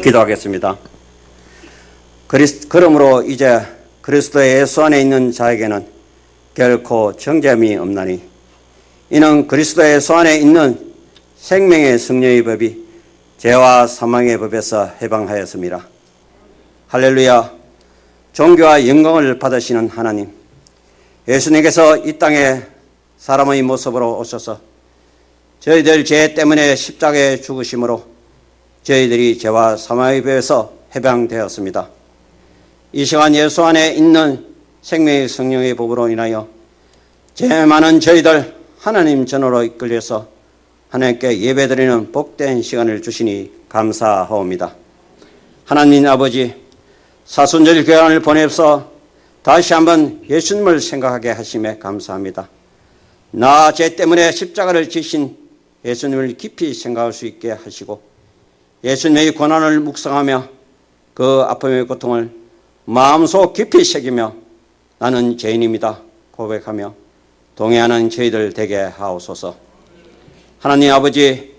기도하겠습니다. 그러므로 이제 그리스도 예수 안에 있는 자에게는 결코 정죄함이 없나니 이는 그리스도 예수 안에 있는 생명의 성령의 법이 죄와 사망의 법에서 해방하였습니다. 할렐루야. 존귀와 영광을 받으시는 하나님, 예수님께서 이 땅에 사람의 모습으로 오셔서 저희들 죄 때문에 십자가에 죽으심으로 저희들이 죄와 사망의 법에서 해방되었습니다. 이 시간 예수 안에 있는 생명의 성령의 법으로 인하여 죄 많은 저희들 하나님 전으로 이끌려서 하나님께 예배드리는 복된 시간을 주시니 감사하옵니다. 하나님 아버지, 사순절 교환을 보내서 다시 한번 예수님을 생각하게 하심에 감사합니다. 나 죄 때문에 십자가를 지신 예수님을 깊이 생각할 수 있게 하시고 예수님의 고난을 묵상하며 그 아픔의 고통을 마음속 깊이 새기며 나는 죄인입니다 고백하며 동의하는 저희들 되게 하옵소서. 하나님 아버지,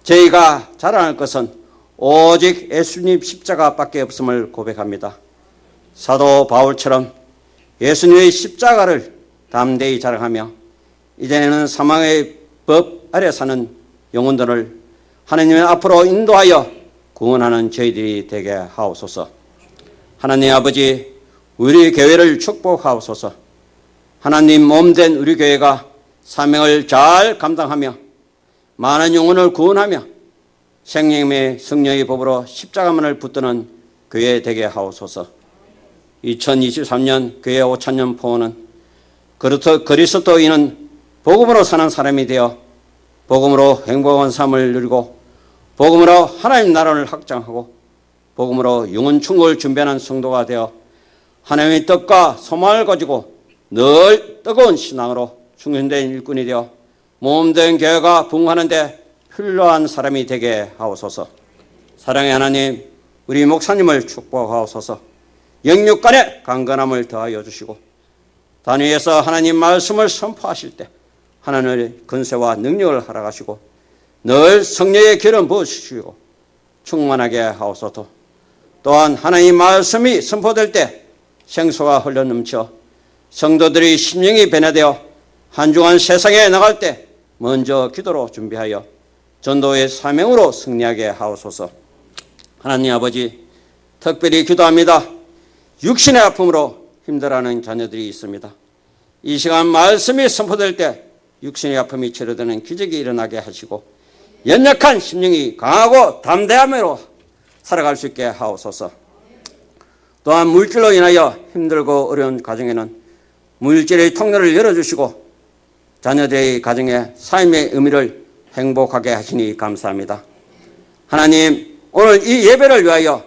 저희가 자랑할 것은 오직 예수님 십자가밖에 없음을 고백합니다. 사도 바울처럼 예수님의 십자가를 담대히 자랑하며 이제는 사망의 법 아래 사는 영혼들을 하나님의 앞으로 인도하여 구원하는 저희들이 되게 하옵소서. 하나님 아버지, 우리 교회를 축복하옵소서. 하나님 몸된 우리 교회가 사명을 잘 감당하며 많은 영혼을 구원하며 생명의 성령의 법으로 십자가만을 붙드는 교회 되게 하옵소서. 2023년 교회 5,000년 포원은 그리스도인은 복음으로 사는 사람이 되어 복음으로 행복한 삶을 누리고 복음으로 하나님 나라를 확장하고 복음으로 영혼 충고를 준비하는 성도가 되어 하나님의 뜻과 소망을 가지고 늘 뜨거운 신앙으로 충전된 일꾼이 되어 몸된 교회가 부흥하는 데 필요한 사람이 되게 하옵소서. 사랑의 하나님, 우리 목사님을 축복하옵소서. 영육간에 강건함을 더하여 주시고 단위에서 하나님 말씀을 선포하실 때 하나님의 권세와 능력을 허락하시고 늘 성령의 기름 부으시고 충만하게 하옵소서. 또한 하나님 말씀이 선포될 때 생수가 흘러넘쳐 성도들의 심령이 변화되어 한중한 세상에 나갈 때 먼저 기도로 준비하여 전도의 사명으로 승리하게 하옵소서. 하나님 아버지, 특별히 기도합니다. 육신의 아픔으로 힘들어하는 자녀들이 있습니다. 이 시간 말씀이 선포될 때 육신의 아픔이 치료되는 기적이 일어나게 하시고 연약한 심령이 강하고 담대함으로 살아갈 수 있게 하옵소서. 또한 물질로 인하여 힘들고 어려운 가정에는 물질의 통로를 열어주시고 자녀들의 가정에 삶의 의미를 행복하게 하시니 감사합니다. 하나님, 오늘 이 예배를 위하여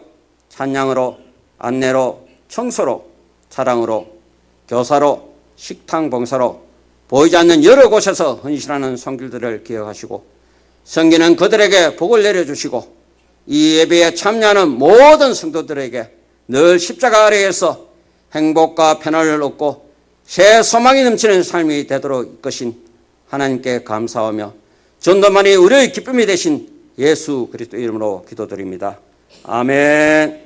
찬양으로, 안내로, 청소로, 차량으로, 교사로, 식당 봉사로 보이지 않는 여러 곳에서 헌신하는 손길들을 기억하시고 섬기는 그들에게 복을 내려주시고 이 예배에 참여하는 모든 성도들에게 늘 십자가 아래에서 행복과 평안을 얻고 새 소망이 넘치는 삶이 되도록 이끄신 하나님께 감사하며 전도만이 우리의 기쁨이 되신 예수 그리스도 이름으로 기도드립니다. 아멘.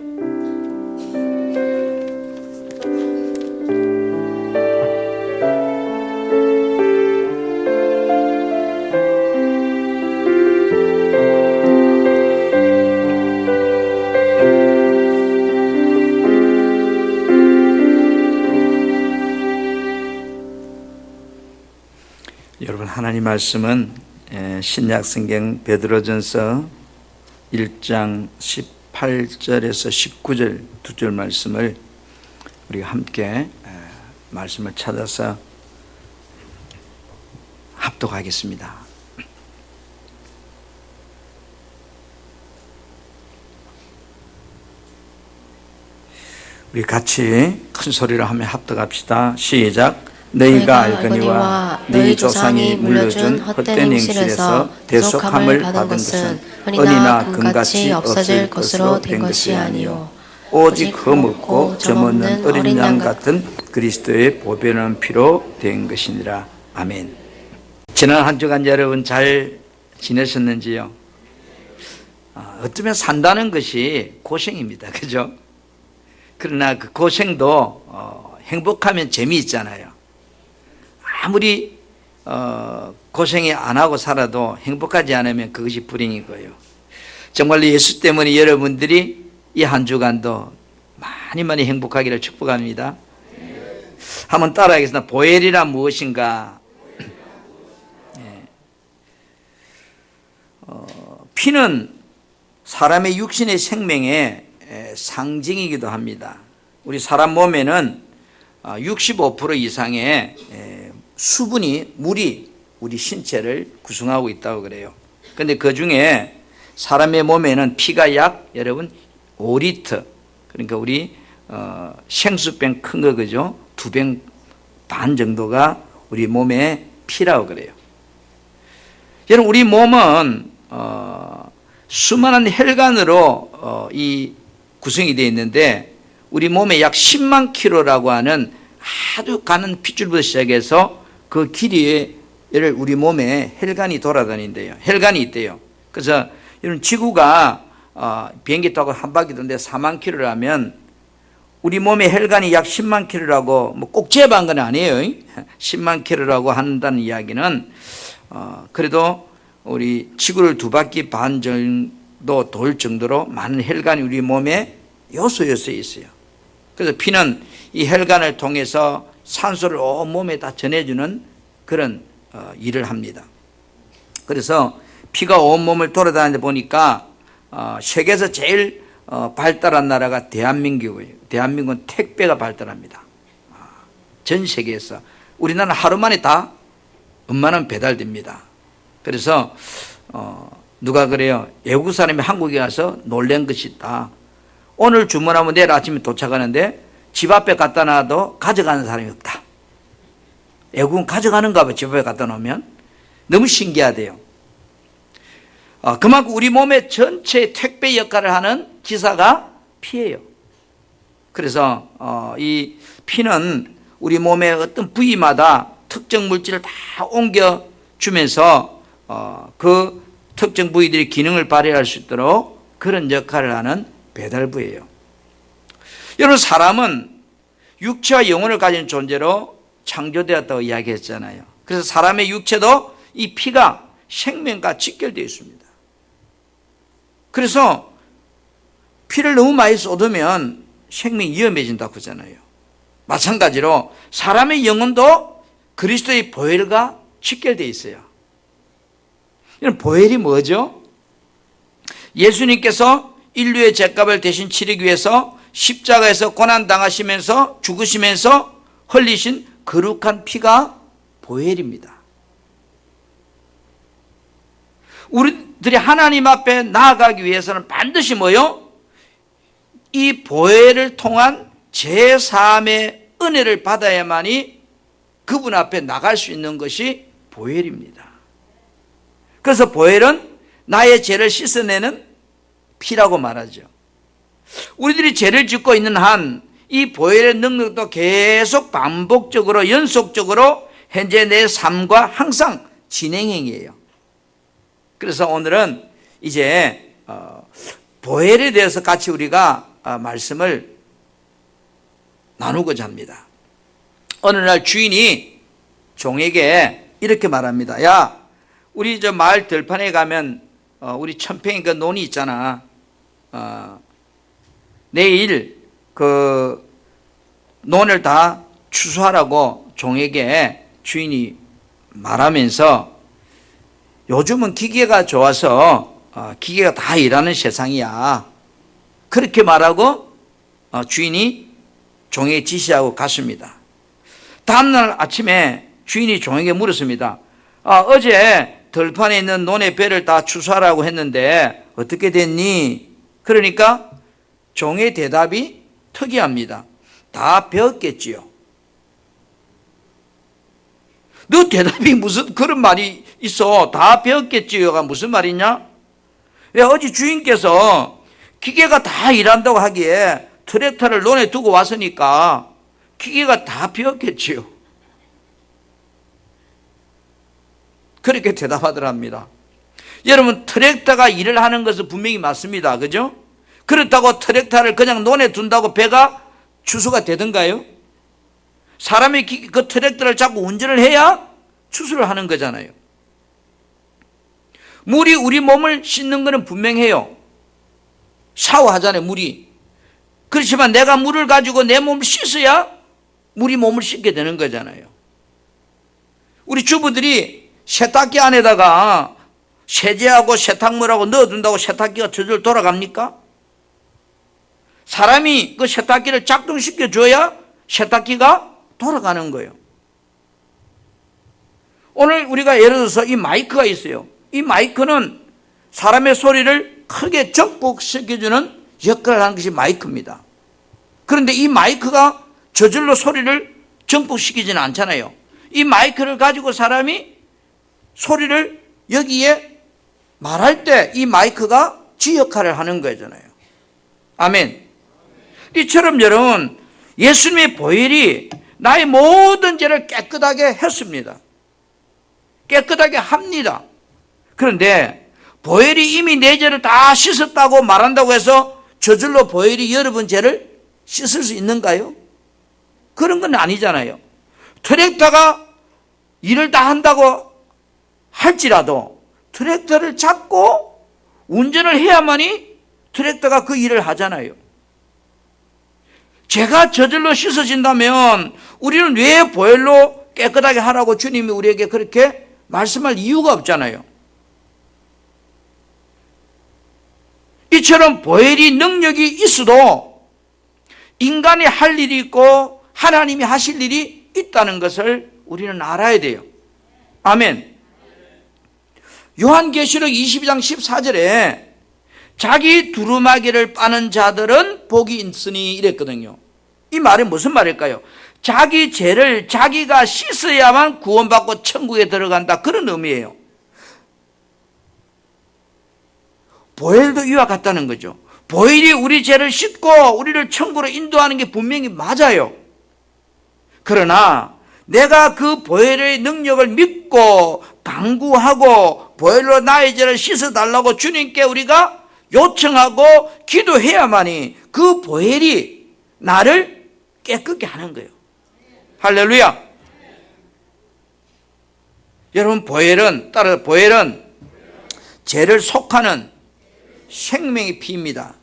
여러분, 하나님 말씀은 신약 성경 베드로전서 1장 18절에서 19절 두 절 말씀을 우리가 함께 말씀을 찾아서 합독하겠습니다. 우리 같이 큰 소리로 하며 합독합시다. 시작. 너희가 알거니와 너희 조상이 물려준 헛된 행실에서 대속함을 받은 것은 은이나 금같이 없어질 것으로 된 것이 아니요 오직 흠없고 점없는 어린 양 같은 그리스도의 보배는 피로 된 것이니라. 아멘. 지난 한 주간 여러분 잘 지내셨는지요? 어쩌면 산다는 것이 고생입니다. 그죠? 그러나 그 고생도 행복하면 재미있잖아요. 아무리 고생이 안 하고 살아도 행복하지 않으면 그것이 불행이고요. 정말로 예수 때문에 여러분들이 이 한 주간도 많이 행복하기를 축복합니다. 한번 따라하겠습니다. 보혈이란 무엇인가? 피는 사람의 육신의 생명의 상징이기도 합니다. 우리 사람 몸에는 65% 이상의 수분이, 물이 우리 신체를 구성하고 있다고 그래요. 그런데 그 중에 사람의 몸에는 피가 약 여러분 5리터, 그러니까 우리 생수병 큰 거 그죠? 2병 반 정도가 우리 몸에 피라고 그래요. 여러분 우리 몸은 수많은 혈관으로 이 구성이 되어 있는데 우리 몸에 약 10만 킬로라고 하는 아주 가는 핏줄부터 시작해서 그 길이를 우리 몸에 혈관이 돌아다닌대요. 혈관이 있대요. 그래서 여러분 지구가 비행기 타고 한 바퀴 도는데 4만 킬로라면 우리 몸의 혈관이 약 10만 킬로라고 뭐 꼭 재봤는 건 아니에요. 10만 킬로라고 한다는 이야기는 그래도 우리 지구를 2바퀴 반 정도 돌 정도로 많은 혈관이 우리 몸에 요소에 있어요. 그래서 피는 이 혈관을 통해서 산소를 온 몸에 다 전해주는 그런 일을 합니다. 그래서 피가 온 몸을 돌아다니다 보니까 세계에서 제일 발달한 나라가 대한민국이에요. 대한민국은 택배가 발달합니다. 전 세계에서. 우리나라는 하루 만에 다 웬만하면 배달됩니다. 그래서 누가 그래요. 외국 사람이 한국에 와서 놀란 것이 있다. 오늘 주문하면 내일 아침에 도착하는데 집 앞에 갖다 놔도 가져가는 사람이 없다. 외국은 가져가는가 봐. 집 앞에 갖다 놓으면. 너무 신기하대요. 그만큼 우리 몸의 전체 택배 역할을 하는 기사가 피예요. 그래서 이 피는 우리 몸의 어떤 부위마다 특정 물질을 다 옮겨주면서 그 특정 부위들이 기능을 발휘할 수 있도록 그런 역할을 하는 배달부예요. 여러분 사람은 육체와 영혼을 가진 존재로 창조되었다고 이야기했잖아요. 그래서 사람의 육체도 이 피가 생명과 직결되어 있습니다. 그래서 피를 너무 많이 쏟으면 생명이 위험해진다고 하잖아요. 마찬가지로 사람의 영혼도 그리스도의 보혈과 직결되어 있어요. 이런 보혈이 뭐죠? 예수님께서 인류의 죄값을 대신 치르기 위해서 십자가에서 고난당하시면서 죽으시면서 흘리신 거룩한 피가 보혈입니다. 우리들이 하나님 앞에 나아가기 위해서는 반드시 뭐요? 이 보혈을 통한 제3의 은혜를 받아야만이 그분 앞에 나갈 수 있는 것이 보혈입니다. 그래서 보혈은 나의 죄를 씻어내는 피라고 말하죠. 우리들이 죄를 짓고 있는 한 이 보혈의 능력도 계속 반복적으로 연속적으로 현재 내 삶과 항상 진행형이에요. 그래서 오늘은 이제 보혈에 대해서 같이 우리가 말씀을 나누고자 합니다. 어느 날 주인이 종에게 이렇게 말합니다. 야, 우리 저 마을 들판에 가면 우리 천평이 그 논이 있잖아. 내일 그 논을 다 추수하라고 종에게 주인이 말하면서 요즘은 기계가 좋아서 기계가 다 일하는 세상이야. 그렇게 말하고 주인이 종에게 지시하고 갔습니다. 다음날 아침에 주인이 종에게 물었습니다. 어제 들판에 있는 논의 배를 다 추수하라고 했는데 어떻게 됐니? 그러니까 종의 대답이 특이합니다. 다 배웠겠지요. 너 대답이 무슨 그런 말이 있어. 다 배웠겠지요가 무슨 말이냐? 왜 어제 주인께서 기계가 다 일한다고 하기에 트랙터를 논에 두고 왔으니까 기계가 다 배웠겠지요. 그렇게 대답하더랍니다. 여러분, 트랙터가 일을 하는 것은 분명히 맞습니다. 그죠? 그렇다고 트랙터를 그냥 논에 둔다고 배가 추수가 되던가요? 사람이 그 트랙터를 자꾸 운전을 해야 추수를 하는 거잖아요. 물이 우리 몸을 씻는 것은 분명해요. 샤워하잖아요, 물이. 그렇지만 내가 물을 가지고 내 몸을 씻어야 물이 몸을 씻게 되는 거잖아요. 우리 주부들이 세탁기 안에다가 세제하고 세탁물하고 넣어둔다고 세탁기가 저절로 돌아갑니까? 사람이 그 세탁기를 작동시켜 줘야 세탁기가 돌아가는 거예요. 오늘 우리가 예를 들어서 이 마이크가 있어요. 이 마이크는 사람의 소리를 크게 전복시켜주는 역할을 하는 것이 마이크입니다. 그런데 이 마이크가 저절로 소리를 전복시키지는 않잖아요. 이 마이크를 가지고 사람이 소리를 여기에 말할 때 이 마이크가 지 역할을 하는 거잖아요. 아멘. 이처럼 여러분, 예수님의 보혈이 나의 모든 죄를 깨끗하게 했습니다. 깨끗하게 합니다. 그런데 보혈이 이미 내 죄를 다 씻었다고 말한다고 해서 저절로 보혈이 여러분 죄를 씻을 수 있는가요? 그런 건 아니잖아요. 트랙터가 일을 다 한다고 할지라도 트랙터를 잡고 운전을 해야만이 트랙터가 그 일을 하잖아요. 죄가 저절로 씻어진다면 우리는 왜 보혈로 깨끗하게 하라고 주님이 우리에게 그렇게 말씀할 이유가 없잖아요. 이처럼 보혈이 능력이 있어도 인간이 할 일이 있고 하나님이 하실 일이 있다는 것을 우리는 알아야 돼요. 아멘. 요한계시록 22장 14절에 자기 두루마기를 빠는 자들은 복이 있으니 이랬거든요. 이 말이 무슨 말일까요? 자기 죄를 자기가 씻어야만 구원받고 천국에 들어간다, 그런 의미예요. 보혈도 이와 같다는 거죠. 보혈이 우리 죄를 씻고 우리를 천국으로 인도하는 게 분명히 맞아요. 그러나 내가 그 보혈의 능력을 믿고 강구하고 보혈로 나의 죄를 씻어달라고 주님께 우리가 요청하고 기도해야만이 그 보혈이 나를 깨끗게 하는 거예요. 할렐루야. 여러분, 보혈은 죄를 속하는 생명의 피입니다.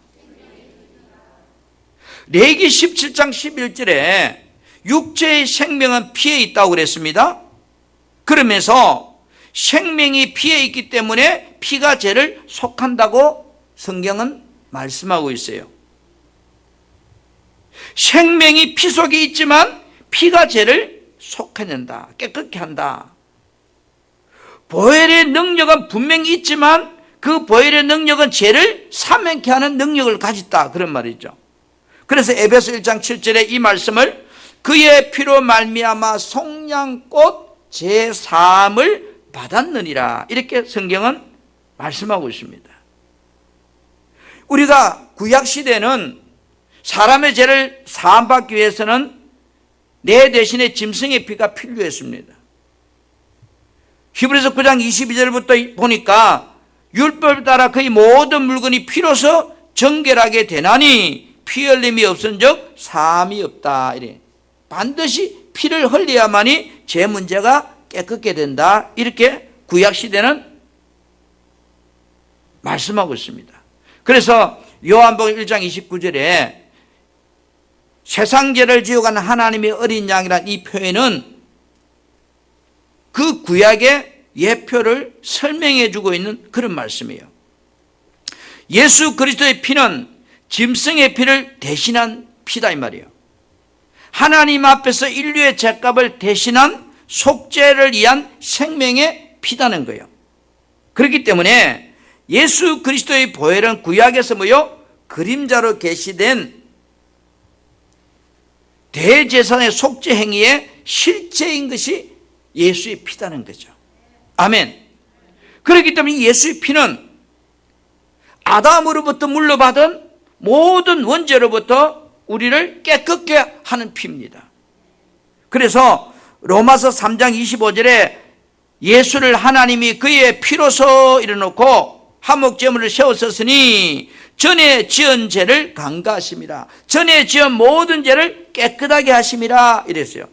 레위기 17장 11절에 육체의 생명은 피에 있다고 그랬습니다. 그러면서 생명이 피에 있기 때문에 피가 죄를 속한다고 성경은 말씀하고 있어요. 생명이 피 속에 있지만 피가 죄를 속해낸다, 깨끗게 한다. 보혈의 능력은 분명히 있지만 그 보혈의 능력은 죄를 사면케 하는 능력을 가졌다, 그런 말이죠. 그래서 에베소 1장 7절에 이 말씀을 그의 피로 말미암아 속량꽃 제사함을 받았느니라, 이렇게 성경은 말씀하고 있습니다. 우리가 구약시대는 사람의 죄를 사함받기 위해서는 내 대신에 짐승의 피가 필요했습니다. 히브리서 9장 22절부터 보니까 율법을 따라 그의 모든 물건이 피로서 정결하게 되나니 피 흘림이 없은즉 사함이 없다, 이래. 반드시 피를 흘려야만이 죄 문제가 깨끗게 된다, 이렇게 구약시대는 말씀하고 있습니다. 그래서 요한복음 1장 29절에 세상 죄를 지고 가는 하나님의 어린 양이라는 이 표현은 그 구약의 예표를 설명해 주고 있는 그런 말씀이에요. 예수 그리스도의 피는 짐승의 피를 대신한 피다, 이 말이에요. 하나님 앞에서 인류의 죄값을 대신한 속죄를 위한 생명의 피다는 거예요. 그렇기 때문에 예수 그리스도의 보혈은 구약에서 뭐요? 그림자로 계시된 대제사장의 속죄 행위의 실체인 것이 예수의 피다는 거죠. 아멘. 그렇기 때문에 예수의 피는 아담으로부터 물려받은 모든 원죄로부터 우리를 깨끗게 하는 피입니다. 그래서 로마서 3장 25절에 예수를 하나님이 그의 피로서 이뤄놓고 화목제물을 세웠었으니 전에 지은 죄를 강가하심이라. 전에 지은 모든 죄를 깨끗하게 하심이라 이랬어요.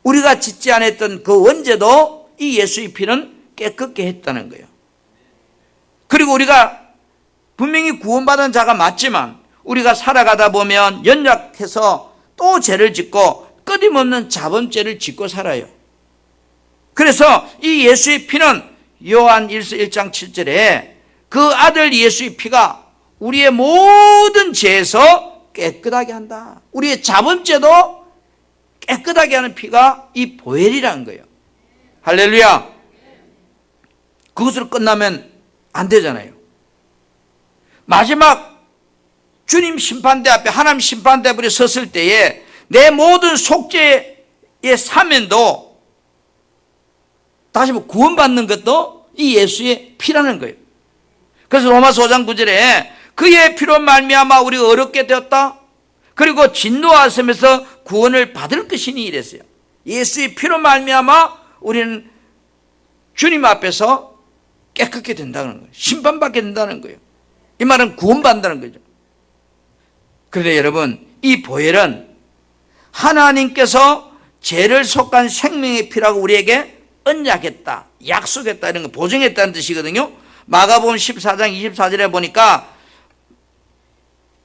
우리가 짓지 않았던 그 원죄도 이 예수의 피는 깨끗게 했다는 거예요. 그리고 우리가 분명히 구원받은 자가 맞지만 우리가 살아가다 보면 연약해서 또 죄를 짓고 끊임없는 자범죄를 짓고 살아요. 그래서 이 예수의 피는 요한 1장 7절에 그 아들 예수의 피가 우리의 모든 죄에서 깨끗하게 한다. 우리의 자범죄도 깨끗하게 하는 피가 이 보혈이라는 거예요. 할렐루야. 그것으로 끝나면 안 되잖아요. 마지막 주님 심판대 앞에, 하나님 심판대 앞에 섰을 때에 내 모든 속죄의 사면도, 다시 한번 구원받는 것도 이 예수의 피라는 거예요. 그래서 로마서 5장 9절에 그의 피로 말미암아 우리가 어렵게 되었다. 그리고 진노하심에서 구원을 받을 것이니 이랬어요. 예수의 피로 말미암아 우리는 주님 앞에서 깨끗게 된다는 거예요. 심판받게 된다는 거예요. 이 말은 구원받는다는 거죠. 그런데 여러분, 이 보혈은 하나님께서 죄를 속한 생명의 피라고 우리에게 언약했다, 약속했다, 이런 거 보증했다는 뜻이거든요. 마가복음 14장 24절에 보니까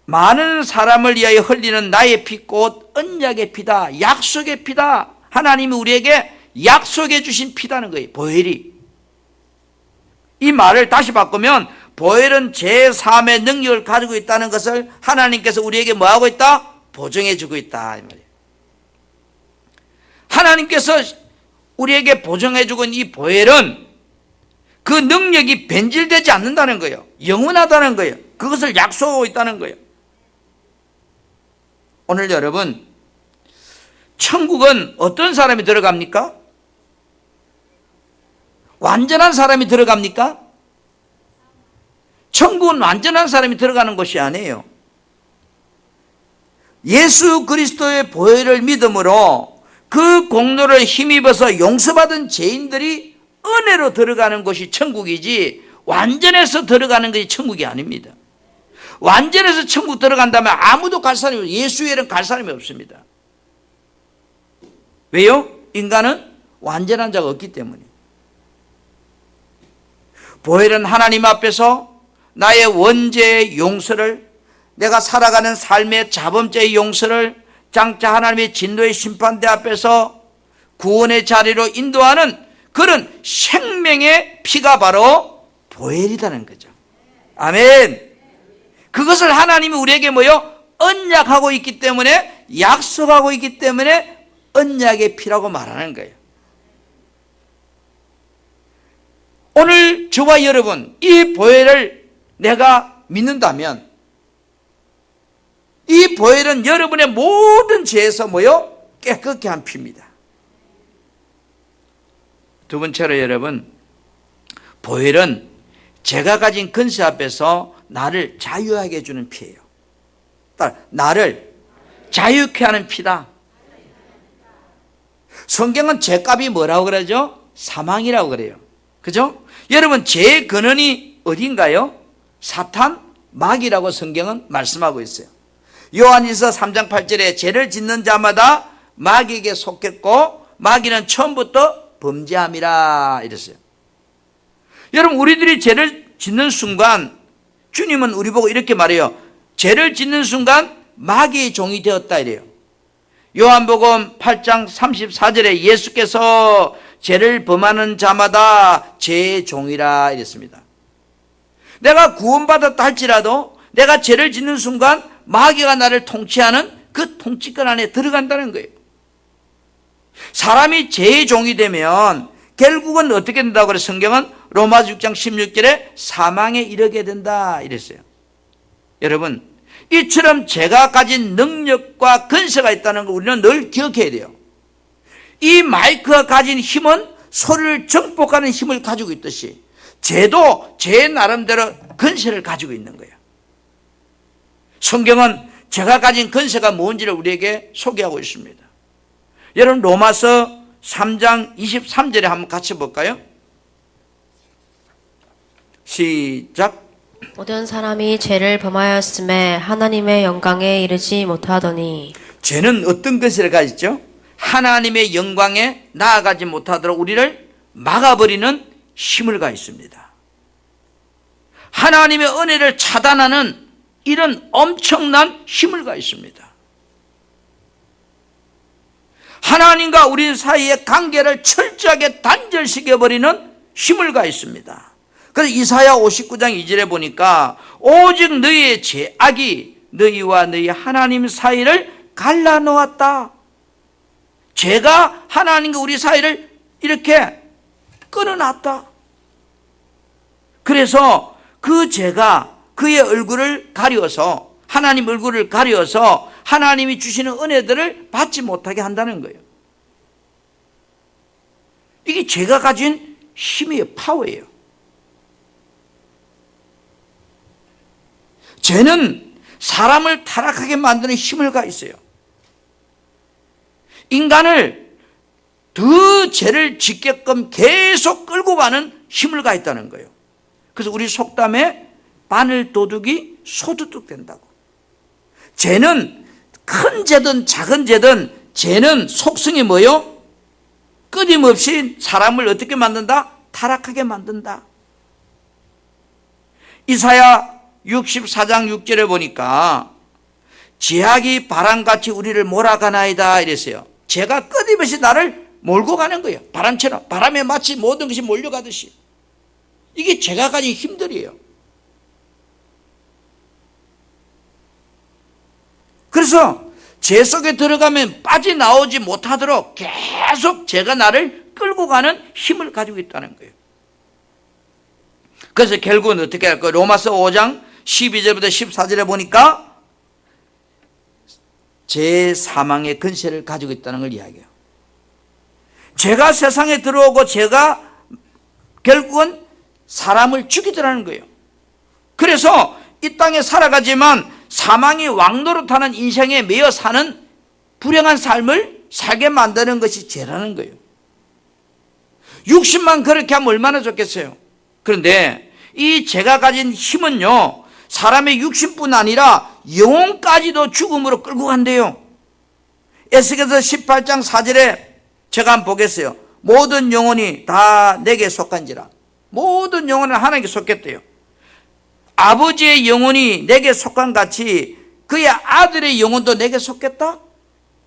많은 사람을 위하여 흘리는 나의 피 곧 언약의 피다, 약속의 피다. 하나님이 우리에게 약속해 주신 피다는 거예요. 보혈이. 이 말을 다시 바꾸면 보혈은 제3의 능력을 가지고 있다는 것을 하나님께서 우리에게 뭐하고 있다? 보증해 주고 있다, 이 말이에요. 하나님께서 우리에게 보증해 주고 있는 이 보혈은 그 능력이 변질되지 않는다는 거예요. 영원하다는 거예요. 그것을 약속하고 있다는 거예요. 오늘 여러분, 천국은 어떤 사람이 들어갑니까? 완전한 사람이 들어갑니까? 천국은 완전한 사람이 들어가는 곳이 아니에요. 예수 그리스도의 보혈을 믿음으로 그 공로를 힘입어서 용서받은 죄인들이 은혜로 들어가는 곳이 천국이지, 완전해서 들어가는 것이 천국이 아닙니다. 완전해서 천국 들어간다면 아무도 갈 사람이 없어요. 예수 외에는 갈 사람이 없습니다. 왜요? 인간은 완전한 자가 없기 때문에. 보혈은 하나님 앞에서 나의 원죄의 용서를, 내가 살아가는 삶의 자범죄의 용서를 장차 하나님의 진노의 심판대 앞에서 구원의 자리로 인도하는 그런 생명의 피가 바로 보혈이라는 거죠. 아멘. 그것을 하나님이 우리에게 뭐요? 언약하고 있기 때문에, 약속하고 있기 때문에 언약의 피라고 말하는 거예요. 오늘 저와 여러분, 이 보혈을 내가 믿는다면 이 보혈은 여러분의 모든 죄에서 뭐요? 깨끗게 한 피입니다. 두 번째로 여러분, 보혈은 제가 가진 근세 앞에서 나를 자유하게 해주는 피예요. 나를 자유케 하는 피다. 성경은 죄값이 뭐라고 그러죠? 사망이라고 그래요. 그죠? 여러분, 죄의 근원이 어딘가요? 사탄, 마귀라고 성경은 말씀하고 있어요. 요한일서 3장 8절에 죄를 짓는 자마다 마귀에게 속했고 마귀는 처음부터 범죄함이라 이랬어요. 여러분, 우리들이 죄를 짓는 순간 주님은 우리 보고 이렇게 말해요. 죄를 짓는 순간 마귀의 종이 되었다 이래요. 요한복음 8장 34절에 예수께서 죄를 범하는 자마다 죄의 종이라 이랬습니다. 내가 구원받았다 할지라도 내가 죄를 짓는 순간 마귀가 나를 통치하는 그 통치권 안에 들어간다는 거예요. 사람이 죄의 종이 되면 결국은 어떻게 된다고 그래요? 성경은 로마서 6장 16절에 사망에 이르게 된다 이랬어요. 여러분, 이처럼 죄가 가진 능력과 근세가 있다는 걸 우리는 늘 기억해야 돼요. 이 마이크가 가진 힘은 소리를 정복하는 힘을 가지고 있듯이 죄도 죄 나름대로 근세를 가지고 있는 거예요. 성경은 죄가 가진 근세가 뭔지를 우리에게 소개하고 있습니다. 여러분, 로마서 3장 23절에 한번 같이 볼까요? 시작. 모든 사람이 죄를 범하였음에 하나님의 영광에 이르지 못하더니. 죄는 어떤 것을 가지죠? 하나님의 영광에 나아가지 못하도록 우리를 막아버리는 힘을 가있습니다. 하나님의 은혜를 차단하는 이런 엄청난 힘을 가있습니다. 하나님과 우리 사이의 관계를 철저하게 단절시켜버리는 힘을 가있습니다. 그래서 이사야 59장 2절에 보니까 오직 너희의 죄악이 너희와 너희 하나님 사이를 갈라놓았다. 죄가 하나님과 우리 사이를 이렇게 끊어놨다. 그래서 그 죄가 그의 얼굴을 가려서, 하나님 얼굴을 가려서 하나님이 주시는 은혜들을 받지 못하게 한다는 거예요. 이게 죄가 가진 힘이에요. 파워예요. 죄는 사람을 타락하게 만드는 힘을 가 있어요. 인간을 더 죄를 짓게끔 계속 끌고 가는 힘을 가 있다는 거예요. 그래서 우리 속담에 바늘 도둑이 소도둑 된다고. 죄는 큰 죄든 작은 죄든 죄는 속성이 뭐요? 끊임없이 사람을 어떻게 만든다? 타락하게 만든다. 이사야 64장 6절에 보니까 죄악이 바람같이 우리를 몰아가나이다 이랬어요. 죄가 끊임없이 나를 몰고 가는 거예요. 바람처럼. 바람에 마치 모든 것이 몰려가듯이. 이게 죄가 가진 힘들이에요. 그래서 죄 속에 들어가면 빠져나오지 못하도록 계속 죄가 나를 끌고 가는 힘을 가지고 있다는 거예요. 그래서 결국은 어떻게 할까요? 로마서 5장 12절부터 14절에 보니까 죄 사망의 근세를 가지고 있다는 걸 이야기해요. 죄가 세상에 들어오고 죄가 결국은 사람을 죽이더라는 거예요. 그래서 이 땅에 살아가지만 사망이 왕노릇하는 인생에 매여 사는 불행한 삶을 살게 만드는 것이 죄라는 거예요. 육신만 그렇게 하면 얼마나 좋겠어요. 그런데 이 죄가 가진 힘은요, 사람의 육신뿐 아니라 영혼까지도 죽음으로 끌고 간대요. 에스겔서 18장 4절에 제가 한번 보겠어요. 모든 영혼이 다 내게 속한지라. 모든 영혼은 하나님께 속했대요. 아버지의 영혼이 내게 속한 같이 그의 아들의 영혼도 내게 속겠다?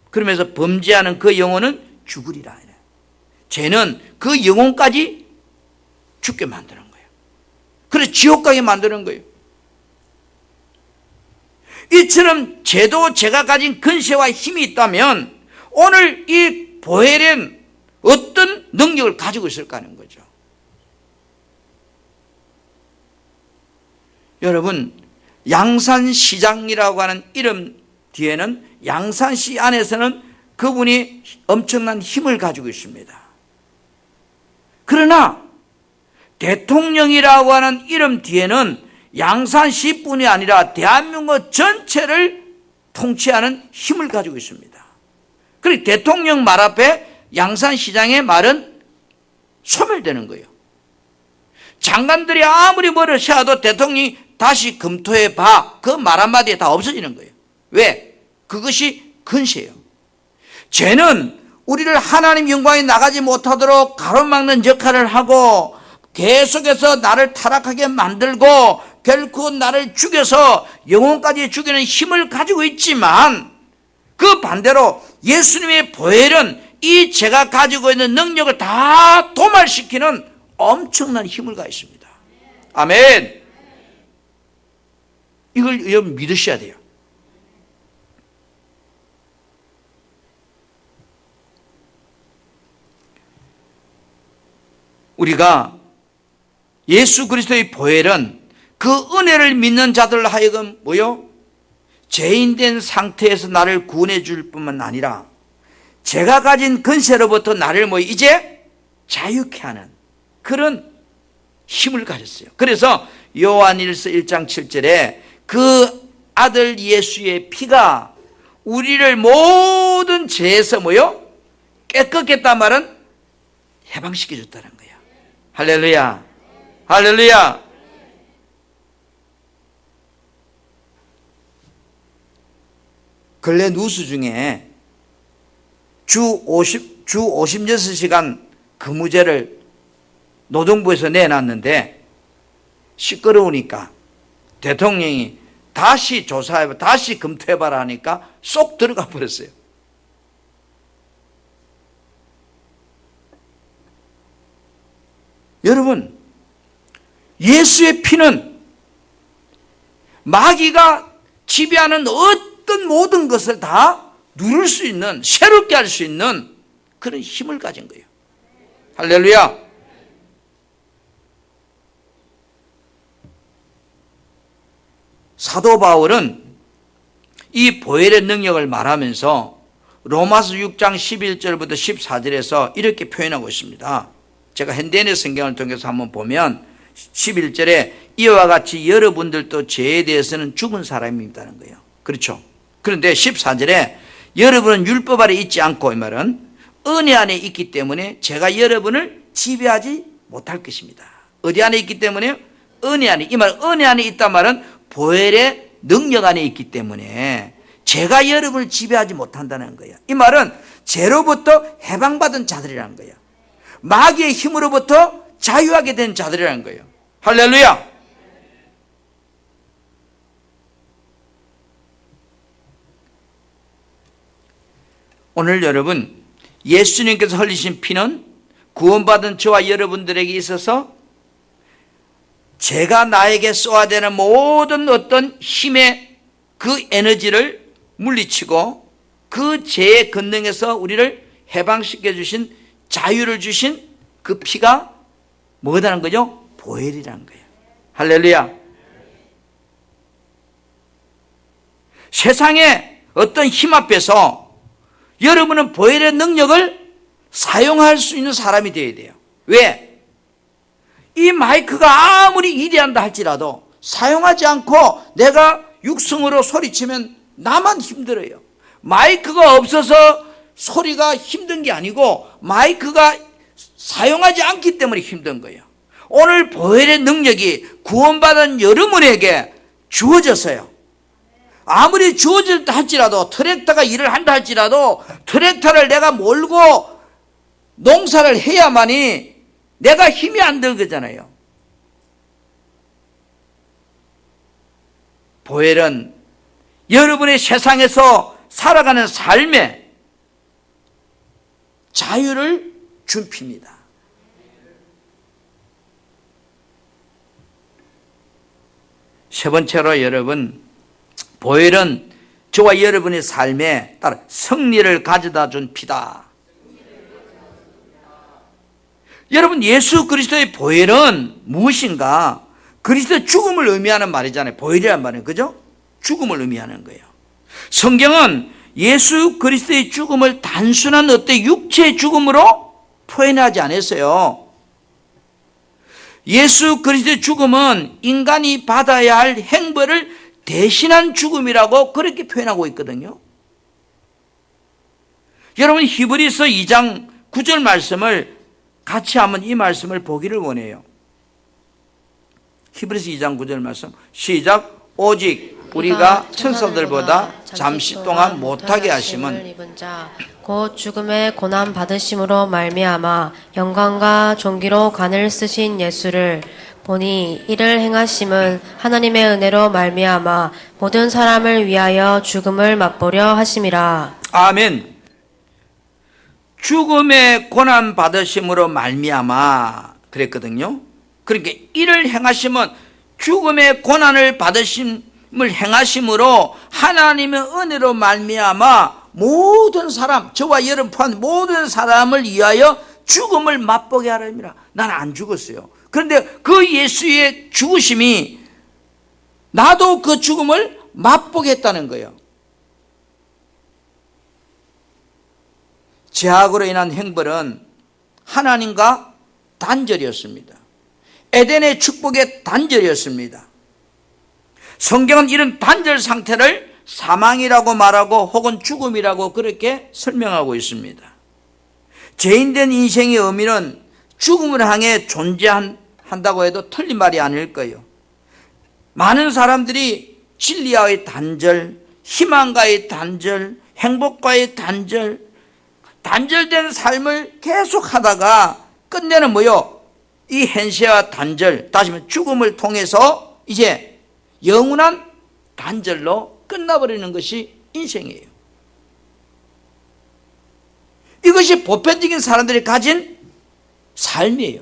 그러면서 범죄하는 그 영혼은 죽으리라. 죄는 그 영혼까지 죽게 만드는 거예요. 그래서 지옥 가게 만드는 거예요. 이처럼 죄도 죄가 가진 근세와 힘이 있다면 오늘 이 보혈은 어떤 능력을 가지고 있을까 하는 거죠. 여러분, 양산시장이라고 하는 이름 뒤에는 양산시 안에서는 그분이 엄청난 힘을 가지고 있습니다. 그러나 대통령이라고 하는 이름 뒤에는 양산시뿐이 아니라 대한민국 전체를 통치하는 힘을 가지고 있습니다. 그리고 대통령 말 앞에 양산시장의 말은 소멸되는 거예요. 장관들이 아무리 뭐를 해도 대통령이 다시 검토해봐. 그 말 한마디에 다 없어지는 거예요. 왜? 그것이 근세예요. 죄는 우리를 하나님 영광에 나가지 못하도록 가로막는 역할을 하고 계속해서 나를 타락하게 만들고 결코 나를 죽여서 영혼까지 죽이는 힘을 가지고 있지만 그 반대로 예수님의 보혈은 이 죄가 가지고 있는 능력을 다 도말시키는 엄청난 힘을 가지고 있습니다. 아멘. 이걸 여러분 믿으셔야 돼요. 우리가 예수 그리스도의 보혈은 그 은혜를 믿는 자들 하여금 뭐요? 죄인된 상태에서 나를 구원해 줄 뿐만 아니라 제가 가진 근세로부터 나를 뭐 이제 자유케 하는 그런 힘을 가졌어요. 그래서 요한일서 1장 7절에 그 아들 예수의 피가 우리를 모든 죄에서 뭐요? 깨끗겠다 말은 해방시켜줬다는 거야. 할렐루야. 할렐루야. 근래 뉴스 중에 주 56시간 근무제를 노동부에서 내놨는데 시끄러우니까 대통령이 다시 조사해봐, 다시 검토해봐라 하니까 쏙 들어가 버렸어요. 여러분, 예수의 피는 마귀가 지배하는 어떤 모든 것을 다 누를 수 있는, 새롭게 할 수 있는 그런 힘을 가진 거예요. 할렐루야. 사도 바울은 이 보혈의 능력을 말하면서 로마서 6장 11절부터 14절에서 이렇게 표현하고 있습니다. 제가 현대인의 성경을 통해서 한번 보면 11절에 이와 같이 여러분들도 죄에 대해서는 죽은 사람입니다는 거예요. 그렇죠. 그런데 14절에 여러분은 율법 아래 있지 않고, 이 말은 은혜 안에 있기 때문에 제가 여러분을 지배하지 못할 것입니다. 어디 안에 있기 때문에요? 은혜 안에. 이 말, 은혜 안에 있단 말은 보혈의 능력 안에 있기 때문에 제가 여러분을 지배하지 못한다는 거예요. 이 말은 죄로부터 해방받은 자들이라는 거예요. 마귀의 힘으로부터 자유하게 된 자들이라는 거예요. 할렐루야. 오늘 여러분, 예수님께서 흘리신 피는 구원받은 저와 여러분들에게 있어서 제가 나에게 쏘아야 되는 모든 어떤 힘의 그 에너지를 물리치고 그 죄의 권능에서 우리를 해방시켜 주신, 자유를 주신 그 피가 뭐라는 거죠? 보혈이라는 거예요. 할렐루야. 세상의 어떤 힘 앞에서 여러분은 보혈의 능력을 사용할 수 있는 사람이 되어야 돼요. 왜? 이 마이크가 아무리 위대한다 할지라도 사용하지 않고 내가 육성으로 소리치면 나만 힘들어요. 마이크가 없어서 소리가 힘든 게 아니고 마이크가 사용하지 않기 때문에 힘든 거예요. 오늘 보혈의 능력이 구원받은 여러분에게 주어졌어요. 아무리 주어졌다 할지라도, 트랙터가 일을 한다 할지라도 트랙터를 내가 몰고 농사를 해야만이 내가 힘이 안 들거잖아요. 보혈은 여러분의 세상에서 살아가는 삶에 자유를 준 피입니다. 세 번째로 여러분, 보혈은 저와 여러분의 삶에 따라 승리를 가져다 준 피다. 여러분, 예수 그리스도의 보혈은 무엇인가? 그리스도의 죽음을 의미하는 말이잖아요. 보혈이란 말은, 그죠? 죽음을 의미하는 거예요. 성경은 예수 그리스도의 죽음을 단순한 어떤 육체의 죽음으로 표현하지 않았어요. 예수 그리스도의 죽음은 인간이 받아야 할 행벌을 대신한 죽음이라고 그렇게 표현하고 있거든요. 여러분, 히브리서 2장 9절 말씀을 같이 한번 이 말씀을 보기를 원해요. 히브리서 2장 9절 말씀 시작. 오직 우리가 천사들보다 잠시 동안 못하게 하심은 입은 자, 곧 죽음의 고난 받으심으로 말미암아 영광과 존귀로 관을 쓰신 예수를 보니 이를 행하심은 하나님의 은혜로 말미암아 모든 사람을 위하여 죽음을 맛보려 하심이라. 아멘. 죽음의 고난 받으심으로 말미암아 그랬거든요. 그러니까 이를 행하심은 죽음의 고난을 받으심을 행하심으로 하나님의 은혜로 말미암아 모든 사람, 저와 여러분 포함 모든 사람을 위하여 죽음을 맛보게 하라입니다. 나는 안 죽었어요. 그런데 그 예수의 죽으심이 나도 그 죽음을 맛보게 했다는 거예요. 죄악으로 인한 형벌은 하나님과 단절이었습니다. 에덴의 축복의 단절이었습니다. 성경은 이런 단절 상태를 사망이라고 말하고 혹은 죽음이라고 그렇게 설명하고 있습니다. 죄인된 인생의 의미는 죽음을 향해 존재한다고 해도 틀린 말이 아닐 거예요. 많은 사람들이 진리와의 단절, 희망과의 단절, 행복과의 단절, 단절된 삶을 계속 하다가 끝내는 뭐요? 이 현세와 단절, 다시 말해 죽음을 통해서 이제 영원한 단절로 끝나버리는 것이 인생이에요. 이것이 보편적인 사람들이 가진 삶이에요.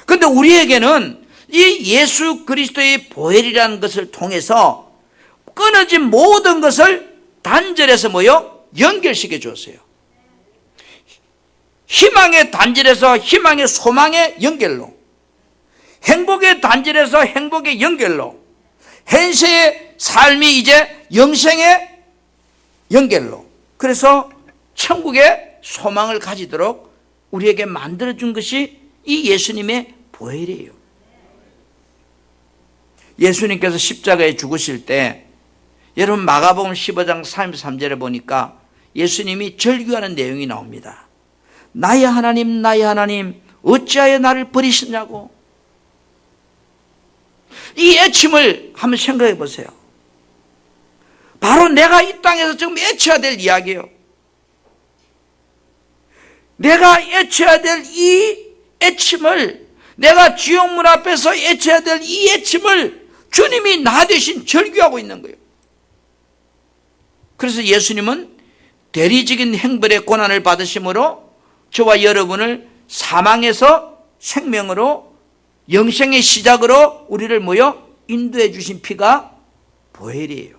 그런데 우리에게는 이 예수 그리스도의 보혈이라는 것을 통해서 끊어진 모든 것을 단절해서 뭐요? 연결시켜 주었어요. 희망의 단절에서 희망의 소망의 연결로, 행복의 단절에서 행복의 연결로, 현세의 삶이 이제 영생의 연결로, 그래서 천국의 소망을 가지도록 우리에게 만들어준 것이 이 예수님의 보혈이에요. 예수님께서 십자가에 죽으실 때 여러분 마가복음 15장 33절에 보니까 예수님이 절규하는 내용이 나옵니다. 나의 하나님 나의 하나님 어찌하여 나를 버리시냐고. 이 애침을 한번 생각해 보세요. 바로 내가 이 땅에서 지금 애쳐야 될 이야기예요. 내가 애쳐야 될 이 애침을, 내가 지옥문 앞에서 애쳐야 될 이 애침을 주님이 나 대신 절규하고 있는 거예요. 그래서 예수님은 대리적인 행벌의 고난을 받으심으로 저와 여러분을 사망에서 생명으로, 영생의 시작으로 우리를 모여 인도해 주신 피가 보혈이에요.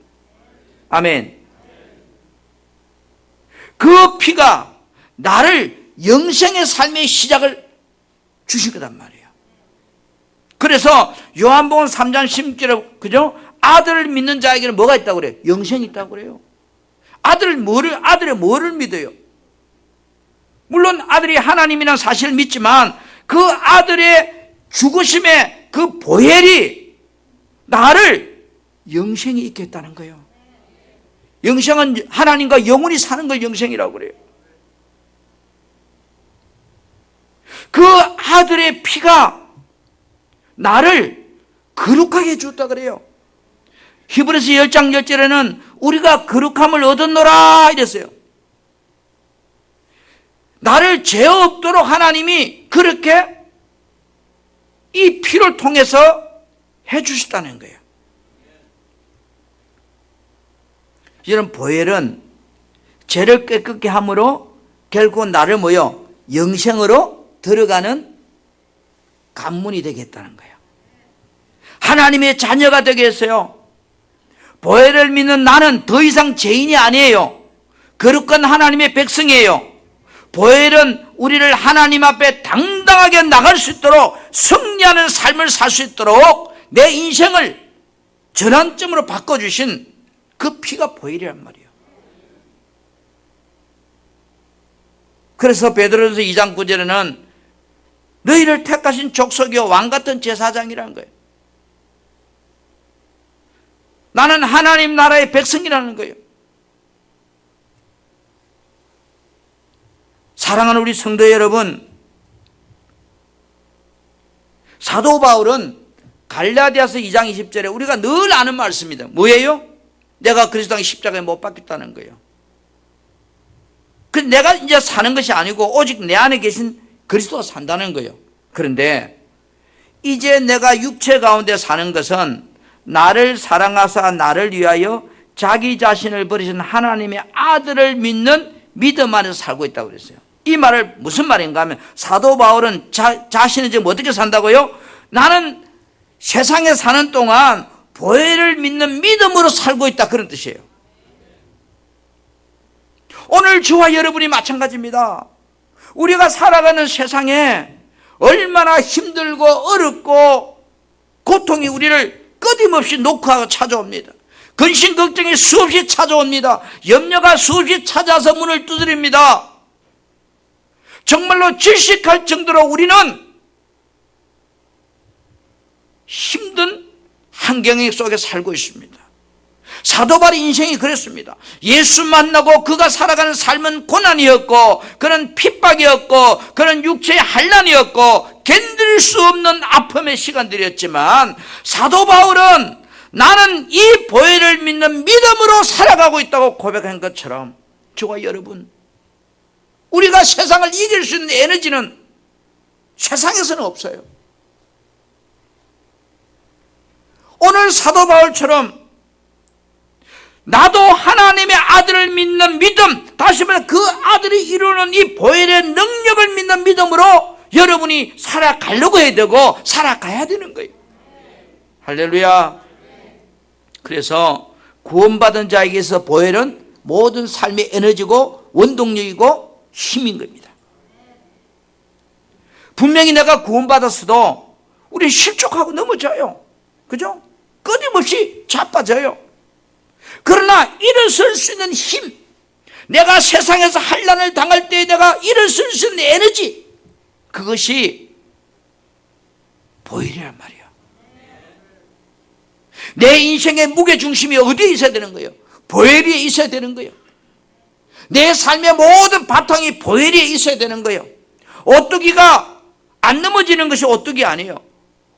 아멘. 그 피가 나를 영생의 삶의 시작을 주신 거단 말이에요. 그래서 요한복음 3장 16절에 그죠? 아들을 믿는 자에게는 뭐가 있다고 그래요? 영생이 있다고 그래요. 아들의 뭐를 믿어요? 물론 아들이 하나님이라는 사실을 믿지만 그 아들의 죽으심의 그 보혈이 나를 영생이 있게 했다는 거예요. 영생은 하나님과 영원히 사는 걸 영생이라고 그래요. 그 아들의 피가 나를 거룩하게 해주었다 그래요. 히브리서 10장 10절에는 우리가 거룩함을 얻었노라 이랬어요. 나를 죄 없도록 하나님이 그렇게 이 피를 통해서 해주셨다는 거예요. 이런 보혈은 죄를 깨끗게 함으로 결국 나를 뭐요? 영생으로 들어가는 관문이 되겠다는 거예요. 하나님의 자녀가 되게 했어요. 보혈을 믿는 나는 더 이상 죄인이 아니에요. 거룩한 하나님의 백성이에요. 보혈은 우리를 하나님 앞에 당당하게 나갈 수 있도록 승리하는 삶을 살 수 있도록 내 인생을 전환점으로 바꿔주신 그 피가 보혈이란 말이에요. 그래서 베드로전서 2장 9절에는 너희를 택하신 족속이요 왕같은 제사장이라는 거예요. 나는 하나님 나라의 백성이라는 거예요. 사랑하는 우리 성도 여러분, 사도 바울은 갈라디아서 2장 20절에 우리가 늘 아는 말씀입니다. 뭐예요? 내가 그리스도의 십자가에 못 박혔다는 거예요. 근데 내가 이제 사는 것이 아니고 오직 내 안에 계신 그리스도가 산다는 거예요. 그런데 이제 내가 육체 가운데 사는 것은 나를 사랑하사 나를 위하여 자기 자신을 버리신 하나님의 아들을 믿는 믿음 안에서 살고 있다고 그랬어요. 이 말을 무슨 말인가 하면 사도 바울은 자신을 지금 어떻게 산다고요? 나는 세상에 사는 동안 보혈을 믿는 믿음으로 살고 있다, 그런 뜻이에요. 오늘 저와 여러분이 마찬가지입니다. 우리가 살아가는 세상에 얼마나 힘들고 어렵고 고통이 우리를 끊임없이 녹화하고 찾아옵니다. 근심 걱정이 수없이 찾아옵니다. 염려가 수없이 찾아서 문을 두드립니다. 정말로 질식할 정도로 우리는 힘든 환경 속에 살고 있습니다. 사도 바울의 인생이 그랬습니다. 예수 만나고 그가 살아가는 삶은 고난이었고, 그는 핍박이었고, 그는 육체의 환난이었고, 견딜 수 없는 아픔의 시간들이었지만, 사도 바울은 나는 이 보혈을 믿는 믿음으로 살아가고 있다고 고백한 것처럼, 저와 여러분, 우리가 세상을 이길 수 있는 에너지는 세상에서는 없어요. 오늘 사도 바울처럼 나도 하나님의 아들을 믿는 믿음, 다시 말해 그 아들이 이루는 이 보혈의 능력을 믿는 믿음으로 여러분이 살아가려고 해야 되고 살아가야 되는 거예요. 할렐루야. 그래서 구원받은 자에게서 보혈은 모든 삶의 에너지고 원동력이고 힘인 겁니다. 분명히 내가 구원받았어도 우리는 실족하고 넘어져요. 그죠? 끊임없이 자빠져요. 그러나 일어설 수 있는 힘, 내가 세상에서 환난을 당할 때 내가 일어설 수 있는 에너지, 그것이 보혈이란 말이야. 내 인생의 무게중심이 어디에 있어야 되는 거예요? 보혈에 있어야 되는 거예요. 내 삶의 모든 바탕이 보혈에 있어야 되는 거예요. 오뚜기가 안 넘어지는 것이 오뚜기 아니에요.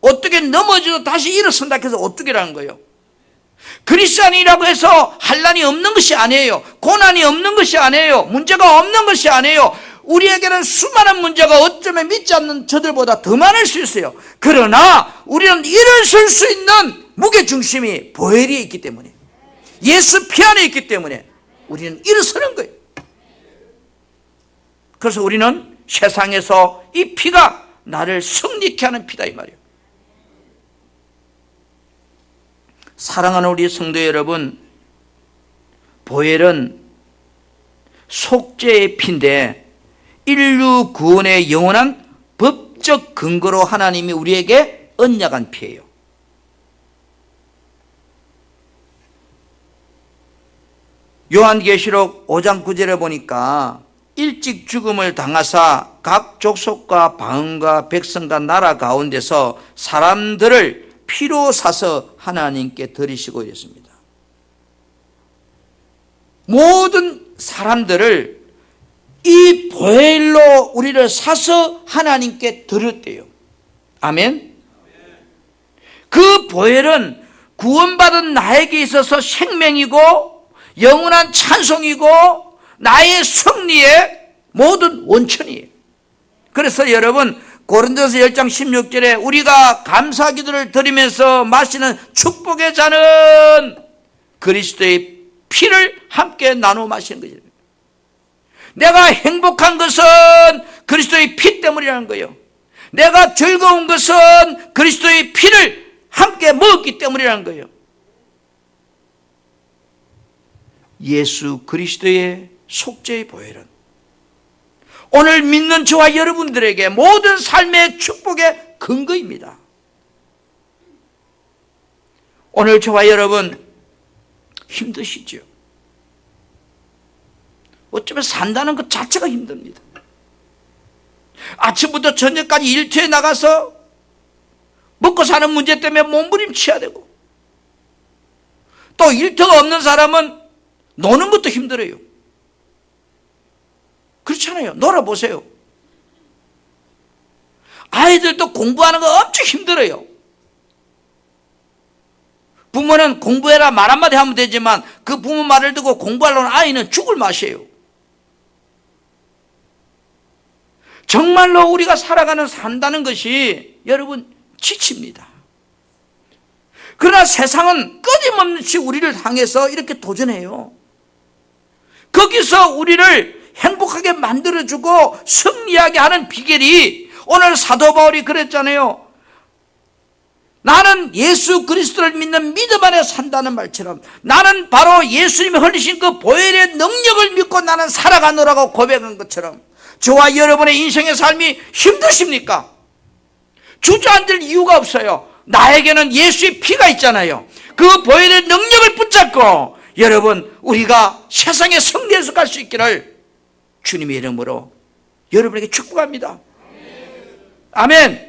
오뚜기 넘어져도 다시 일어선다 해서 오뚜기라는 거예요. 그리스도인이라고 해서 환난이 없는 것이 아니에요. 고난이 없는 것이 아니에요. 문제가 없는 것이 아니에요. 우리에게는 수많은 문제가 어쩌면 믿지 않는 저들보다 더 많을 수 있어요. 그러나 우리는 일어설 수 있는 무게중심이 보혈에 있기 때문에, 예수 피 안에 있기 때문에 우리는 일어서는 거예요. 그래서 우리는 세상에서 이 피가 나를 승리케 하는 피다 이 말이에요. 사랑하는 우리 성도 여러분, 보혈은 속죄의 피인데 인류 구원의 영원한 법적 근거로 하나님이 우리에게 언약한 피예요. 요한계시록 5장 9절에 보니까 일찍 죽음을 당하사 각 족속과 방언과 백성과 나라 가운데서 사람들을 피로 사서 하나님께 드리시고 이랬습니다. 모든 사람들을 이 보혈로 우리를 사서 하나님께 드렸대요. 아멘. 그 보혈은 구원받은 나에게 있어서 생명이고 영원한 찬송이고 나의 승리의 모든 원천이에요. 그래서 여러분, 고린도서 10장 16절에 우리가 감사기도를 드리면서 마시는 축복의 잔은 그리스도의 피를 함께 나누어 마시는 거죠. 내가 행복한 것은 그리스도의 피 때문이라는 거예요. 내가 즐거운 것은 그리스도의 피를 함께 먹었기 때문이라는 거예요. 예수 그리스도의 속죄의 보혈은 오늘 믿는 저와 여러분들에게 모든 삶의 축복의 근거입니다. 오늘 저와 여러분 힘드시죠? 어쩌면 산다는 것 자체가 힘듭니다. 아침부터 저녁까지 일터에 나가서 먹고 사는 문제 때문에 몸부림쳐야 되고, 또 일터가 없는 사람은 노는 것도 힘들어요. 그렇잖아요. 놀아보세요. 아이들도 공부하는 거 엄청 힘들어요. 부모는 공부해라 말 한마디 하면 되지만 그 부모 말을 듣고 공부하려는 아이는 죽을 맛이에요. 정말로 우리가 산다는 것이 여러분 지칩니다. 그러나 세상은 끊임없이 우리를 향해서 이렇게 도전해요. 거기서 우리를 행복하게 만들어주고 승리하게 하는 비결이, 오늘 사도 바울이 그랬잖아요. 나는 예수 그리스도를 믿는 믿음 안에 산다는 말처럼 나는 바로 예수님이 흘리신 그 보혈의 능력을 믿고 나는 살아가노라고 고백한 것처럼, 저와 여러분의 인생의 삶이 힘드십니까? 주저앉을 이유가 없어요. 나에게는 예수의 피가 있잖아요. 그 보혈의 능력을 붙잡고 여러분, 우리가 세상에 승리해서 갈 수 있기를 주님의 이름으로 여러분에게 축복합니다. 아멘.